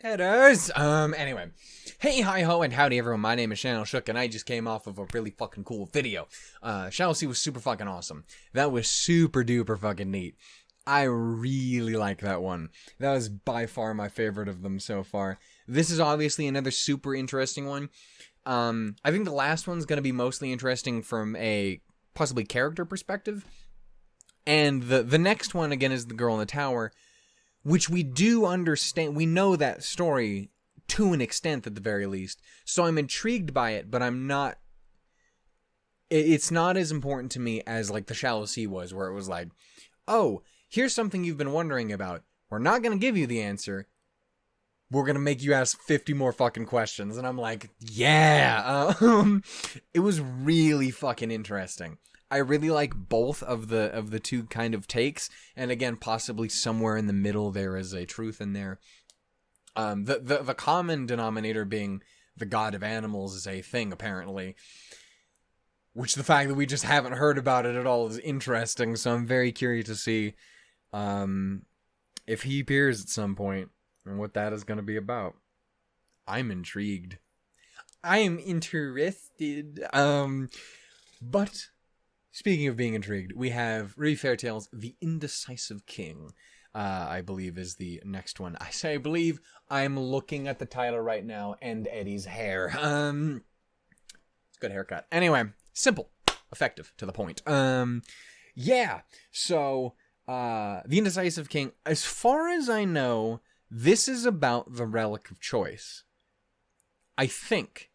Headers! Anyway. Hey, hi-ho, and howdy everyone, my name is Shannon Shook, and I just came off of a really fucking cool video. Shall See was super fucking awesome. That was super duper fucking neat. I really like that one. That was by far my favorite of them so far. This is obviously another super interesting one. I think the last one's gonna be mostly interesting from a possibly character perspective. And the next one, again, is The Girl in the Tower, which we do understand. We know that story to an extent, at the very least. So I'm intrigued by it, but I'm not... It's not as important to me as, like, The Shallow Sea was, where it was like, oh, here's something you've been wondering about. We're not going to give you the answer. We're going to make you ask 50 more fucking questions. And I'm like, yeah! It was really fucking interesting. I really like both of the two kind of takes, and again, possibly somewhere in the middle there is a truth in there. The common denominator being the god of animals is a thing, apparently. Which the fact that we just haven't heard about it at all is interesting, so I'm very curious to see if he appears at some point, and what that is going to be about. I'm intrigued. I am interested. But... speaking of being intrigued, we have RWBY Fairytales, The Indecisive King, I believe is the next one. I say I believe. I'm looking at the title right now, and Eddie's hair. It's a good haircut. Anyway, simple, effective, to the point. Yeah, so, The Indecisive King, as far as I know, this is about the Relic of Choice. I think.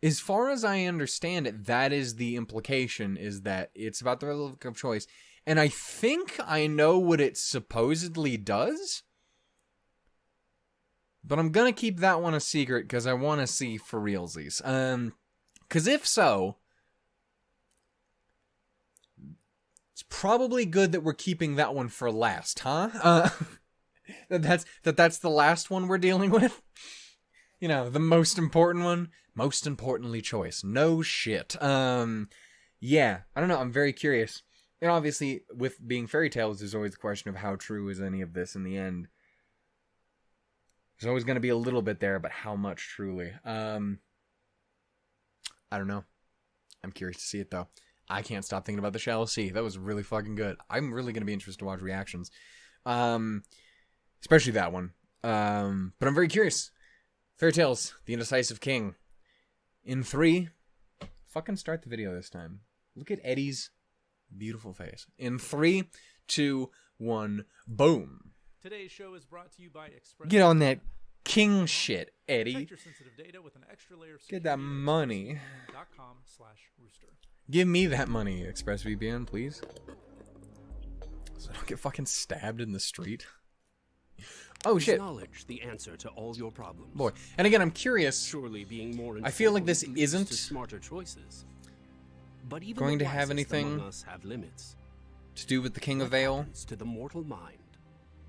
As far as I understand it, that is the implication, is that it's about the Relic of Choice. And I think I know what it supposedly does. But I'm gonna keep that one a secret, because I want to see for realsies. Because if so, it's probably good that we're keeping that one for last, huh? That's the last one we're dealing with? You know, the most important one. Most importantly, choice. No shit. Yeah, I don't know. I'm very curious. And obviously, with being fairy tales, there's always the question of how true is any of this in the end. There's always going to be a little bit there, but how much truly? I don't know. I'm curious to see it, though. I can't stop thinking about The Shallow Sea. That was really fucking good. I'm really going to be interested to watch reactions. Especially that one. But I'm very curious. Fairy Tales, The Indecisive King. In 3, fucking start the video this time. Look at Eddie's beautiful face. In 3, 2, 1, boom. Today's show is brought to you by Express. Get on that king shit, Eddie. Protect your sensitive data with an extra layer of Get that money. .com/rooster. Give me that money, ExpressVPN, please. So I don't get fucking stabbed in the street. Oh shit. Acknowledge the answer to all your problems. Boy. And again, I'm curious. Surely being more I feel like this informed isn't leads to smarter choices. But even going the to have wisest anything among us have limits. to do with the King of What Vale. happens to the mortal mind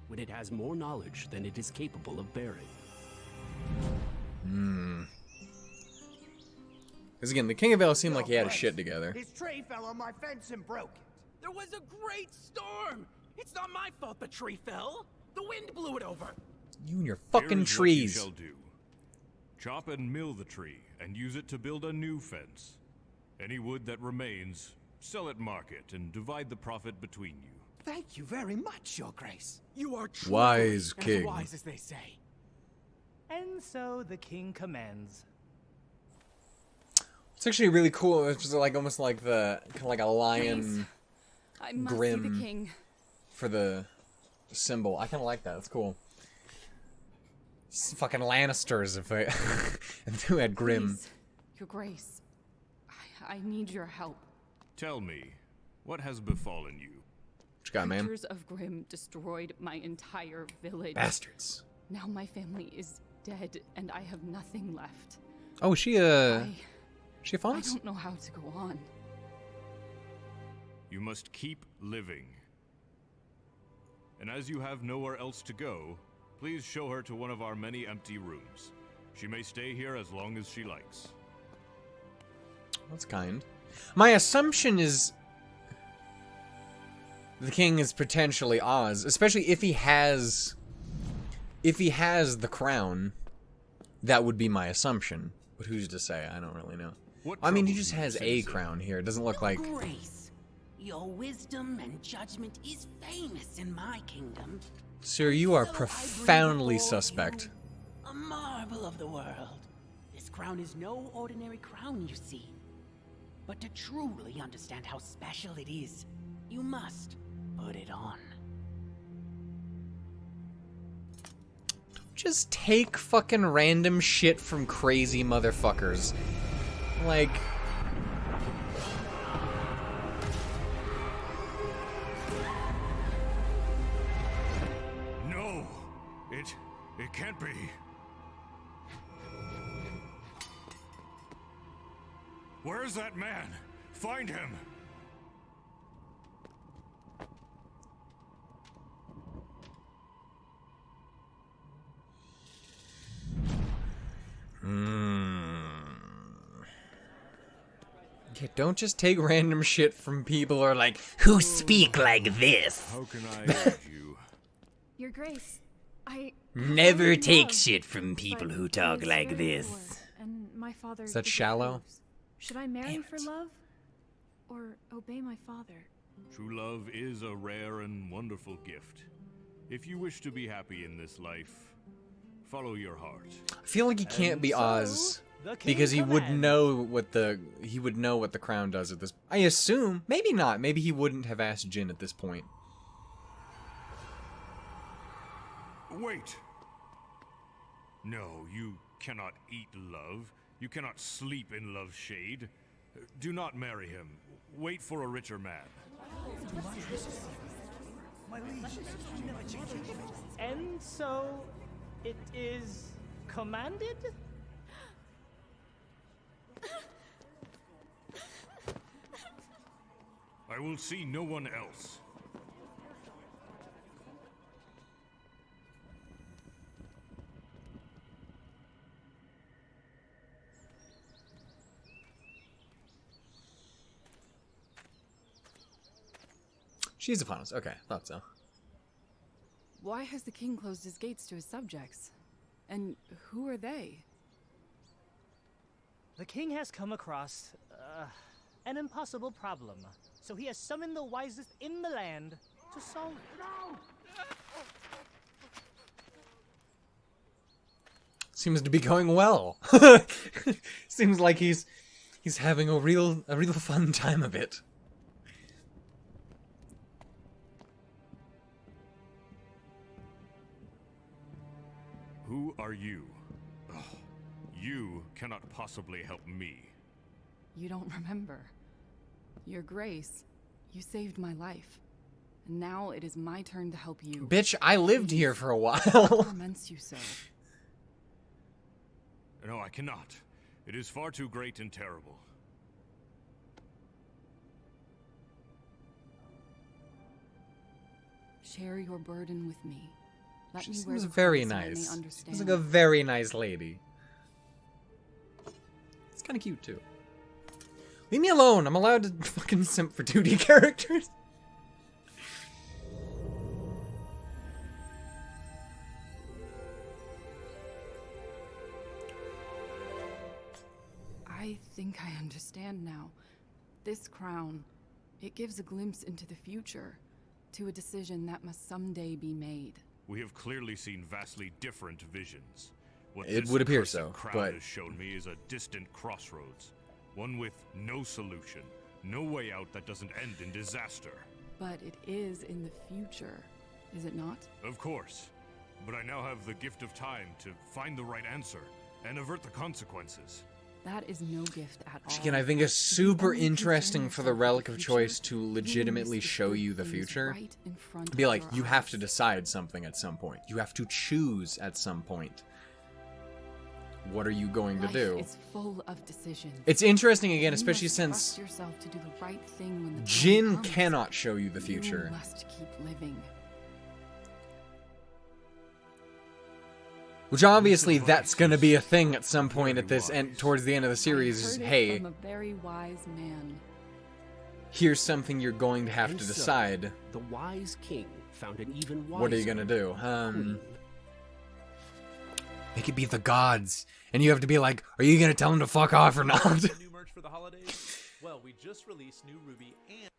when it has more knowledge than it is capable of bearing? Because again, the King of Vale seemed like he had his shit together. His tree fell on my fence and broke it. There was a great storm! It's not my fault the tree fell! The wind blew it over! You and your fucking trees. What you shall do. Chop and mill the tree, and use it to build a new fence. Any wood that remains, sell at market, and divide the profit between you. Thank you very much, Your Grace. You are truly Wise As king. wise as they say. And so the king commands. It's actually really cool. It's just like almost like the kind of like a lion I must grim see the king. for the symbol. I kind of like that. It's cool. It's fucking Lannisters if they if they had grim. Please, Your Grace, I need your help. Tell me, what has befallen you? What you got, man? Creatures of Grimm destroyed my entire village. Bastards. Now my family is dead, and I have nothing left. Oh, is she a I fox? don't know how to go on. You must keep living. And as you have nowhere else to go, please show her to one of our many empty rooms. She may stay here as long as she likes. That's kind. My assumption is the king is potentially Oz, especially if he has If he has the crown, that would be my assumption. But who's to say? I don't really know. I mean, he just has a crown here. It doesn't look like... Grace, your wisdom and judgment is famous in my kingdom. Sir, you are So I bring profoundly before suspect. you a marvel of the world. This crown is no ordinary crown, you see. But to truly understand how special it is, you must put it on. Just take fucking random shit from crazy motherfuckers. Like... No! It can't be. Where's that man? Find him! Yeah, don't just take random shit from people who are like, who speak like this. How can I aid you? Your Grace, I Never only take love, shit from people but who I talk was like very this. poor, and my father Is that shallow? disapproves. Should I marry Damn for it. love, or obey my father? True love is a rare and wonderful gift. If you wish to be happy in this life, follow your heart. I feel like he can't be Oz because he would know what the crown does at this. I assume, maybe not. Maybe he wouldn't have asked Jin at this point. Wait! No, you cannot eat love. You cannot sleep in love's shade. Do not marry him. Wait for a richer man. And so, it is commanded? I will see no one else. She's upon us. Okay, thought so. Why has the king closed his gates to his subjects? And who are they? The king has come across an impossible problem, so he has summoned the wisest in the land to solve it. Seems to be going well. Seems like he's having a real fun time of it. Who are you? Ugh. You cannot possibly help me. You don't remember. Your Grace, you saved my life. And now it is my turn to help you. Bitch, I lived here for a while. What torments you so? No, I cannot. It is far too great and terrible. Share your burden with me. Let She me wear seems the very crown so I may nice. understand. Seems like a very nice lady. It's kind of cute too. Leave me alone. I'm allowed to fucking simp for 2D characters. I think I understand now. This crown, it gives a glimpse into the future, to a decision that must someday be made. We have clearly seen vastly different visions. What It this would appear accursed so, crowd but- has shown me is a distant crossroads. One with no solution, no way out that doesn't end in disaster. But it is in the future, is it not? Of course. But I now have the gift of time to find the right answer and avert the consequences. That is no gift at all. Again, I think it's If super you only interesting concern for the yourself with relic the of future, choice to you will legitimately miss the show good you the things future. right in front Be of like, your you have eyes. to decide something at some point. You have to choose at some point. What are you going to Life do? is full of decisions. It's interesting again, You especially must since trust yourself to do the right thing when the time Jin comes. cannot show you the future. You must keep living. Which obviously This that's advice going to is be a thing at some point at very this end, wise. towards the end of the series. I Is, heard it hey, from a very wise man. here's something you're going to have And to so, decide. The wise king found an even wiser What are you gonna do? queen. Make it be the gods. And you have to be like, are you gonna tell them to fuck off or not? New merch for the holidays? Well, we just released new RWBY and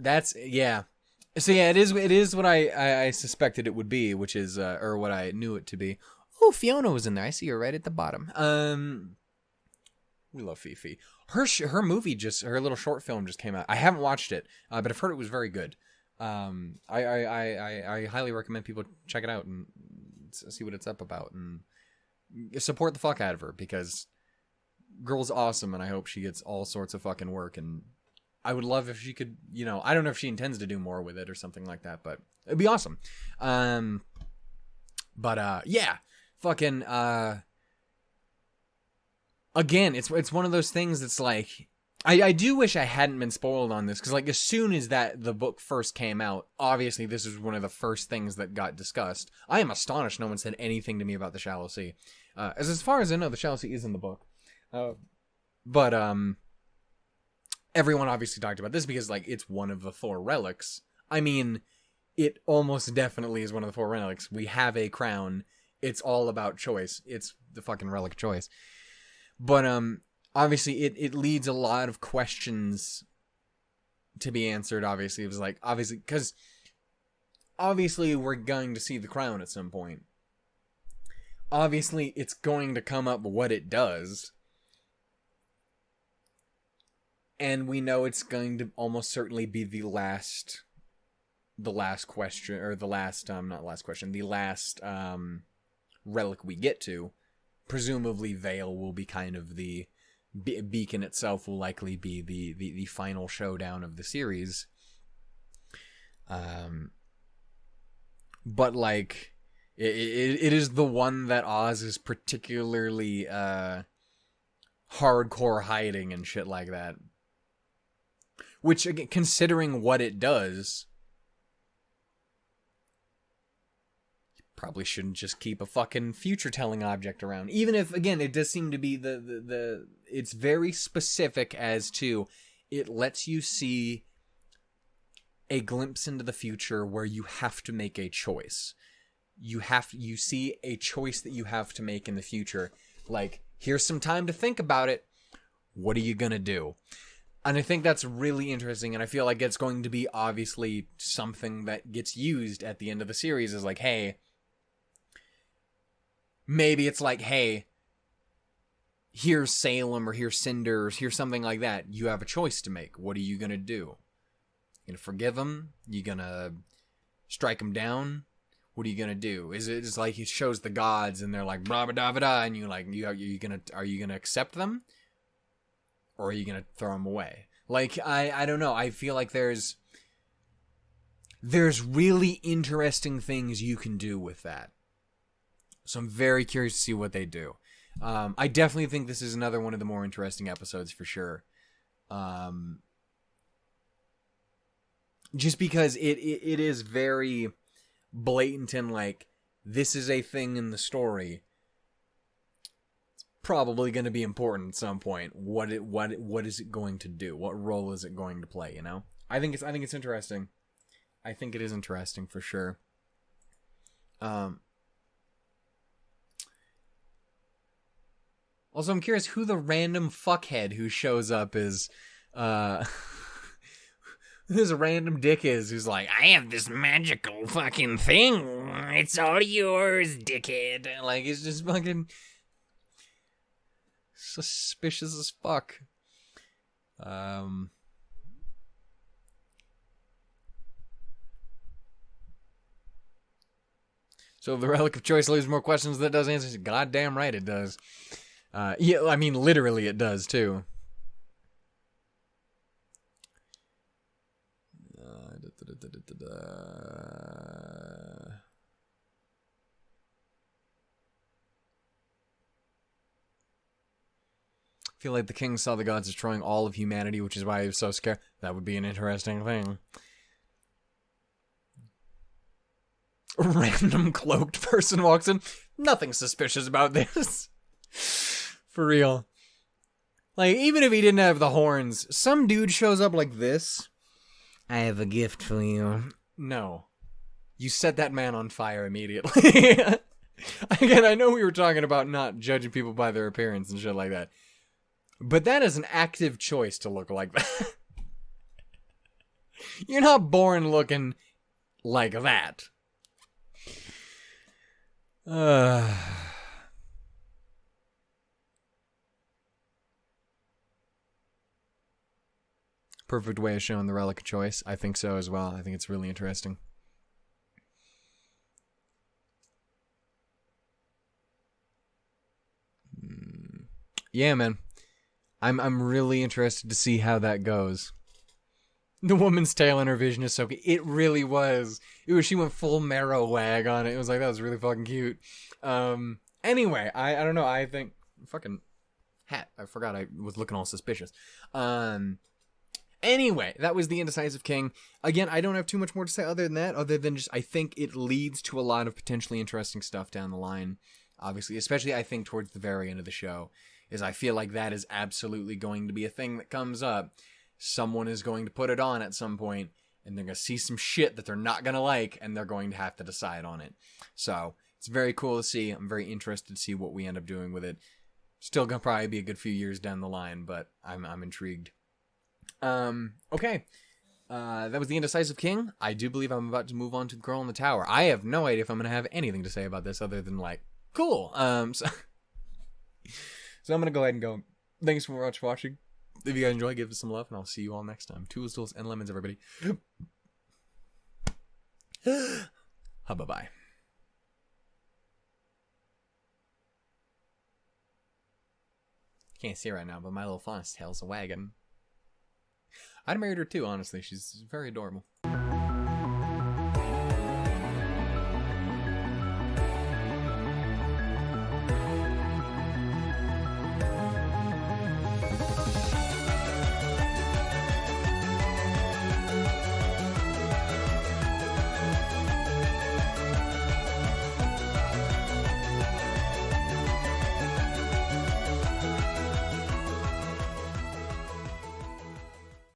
That's yeah. So yeah, it is what I suspected it would be, which is or what I knew it to be. Oh, Fiona was in there. I see her right at the bottom. We love Fifi. Her movie her little short film just came out. I haven't watched it, but I've heard it was very good. I highly recommend people check it out and see what it's up about and support the fuck out of her, because girl's awesome and I hope she gets all sorts of fucking work. And I would love if she could, I don't know if she intends to do more with it or something like that, but it'd be awesome. Yeah, fucking, again, it's one of those things that's like, I do wish I hadn't been spoiled on this, because like as soon as the book first came out, obviously this was one of the first things that got discussed. I am astonished no one said anything to me about the Shallow Sea. As far as I know, the Shallow Sea is in the book. But everyone obviously talked about this because like it's one of the 4 relics. I mean, it almost definitely is one of the 4 relics. We have a crown. It's all about choice. It's the fucking relic of choice. But obviously it leads a lot of questions to be answered. Obviously, it was like because obviously we're going to see the crown at some point. Obviously, it's going to come up what it does. And we know it's going to almost certainly be the last question, or the last, not last question, the last relic we get to. Presumably, Veil will be kind of the beacon itself, will likely be the final showdown of the series. But like, it is the one that Oz is particularly hardcore hiding and shit like that. Which, again, considering what it does, you probably shouldn't just keep a fucking future-telling object around. Even if, again, it does seem to be it's very specific as to, it lets you see a glimpse into the future where you have to make a choice. You see a choice that you have to make in the future. Like, here's some time to think about it. What are you gonna do? And I think that's really interesting, and I feel like it's going to be obviously something that gets used at the end of the series, is like, hey, maybe it's like, hey, here's Salem, or here's Cinders, here's something like that. You have a choice to make. What are you going to do? You going to forgive him? You going to strike him down? What are you going to do? Is it just like he shows the gods, and they're like, blah, blah, blah, blah, and are you going to accept them? Or are you going to throw them away? Like, I don't know. I feel like there's really interesting things you can do with that. So I'm very curious to see what they do. I definitely think this is another one of the more interesting episodes for sure. Just because it is very blatant and like, this is a thing in the story. Probably going to be important at some point. What is it going to do? What role is it going to play? I think it's interesting. I think it is interesting for sure. Also, I'm curious who the random fuckhead who shows up is. Who this random dick is who's like, I have this magical fucking thing. It's all yours, dickhead. Like, it's just fucking suspicious as fuck. So the relic of choice leaves more questions than it does answers. Goddamn right it does. Yeah, I mean literally it does too. I feel like the king saw the gods destroying all of humanity, which is why he was so scared. That would be an interesting thing. A random cloaked person walks in. Nothing suspicious about this. For real. Like, even if he didn't have the horns, some dude shows up like this. I have a gift for you. No. You set that man on fire immediately. Again, I know we were talking about not judging people by their appearance and shit like that. But that is an active choice to look like that. You're not born looking like that. Perfect way of showing the relic of choice. I think so as well. I think it's really interesting. Yeah, man. I'm really interested to see how that goes. The woman's tail in her vision is so cute. It really was. She went full marrow wag on it. It was like, that was really fucking cute. Anyway, I don't know. I think fucking hat. I forgot I was looking all suspicious. Anyway, that was the Indecisive King. Again, I don't have too much more to say other than that, other than just I think it leads to a lot of potentially interesting stuff down the line. Obviously, especially I think towards the very end of the show, is I feel like that is absolutely going to be a thing that comes up. Someone is going to put it on at some point, and they're going to see some shit that they're not going to like, and they're going to have to decide on it. So, it's very cool to see. I'm very interested to see what we end up doing with it. Still going to probably be a good few years down the line, but I'm intrigued. Okay. That was the Indecisive King. I do believe I'm about to move on to the Girl in the Tower. I have no idea if I'm going to have anything to say about this other than, like, cool. So I'm going to go ahead and go. Thanks for watching. If you guys enjoy, give us some love, and I'll see you all next time. Tools, and lemons, everybody. Bye-bye. Can't see right now, but my little fawn's tail's a wagging. I'd married her too, honestly. She's very adorable.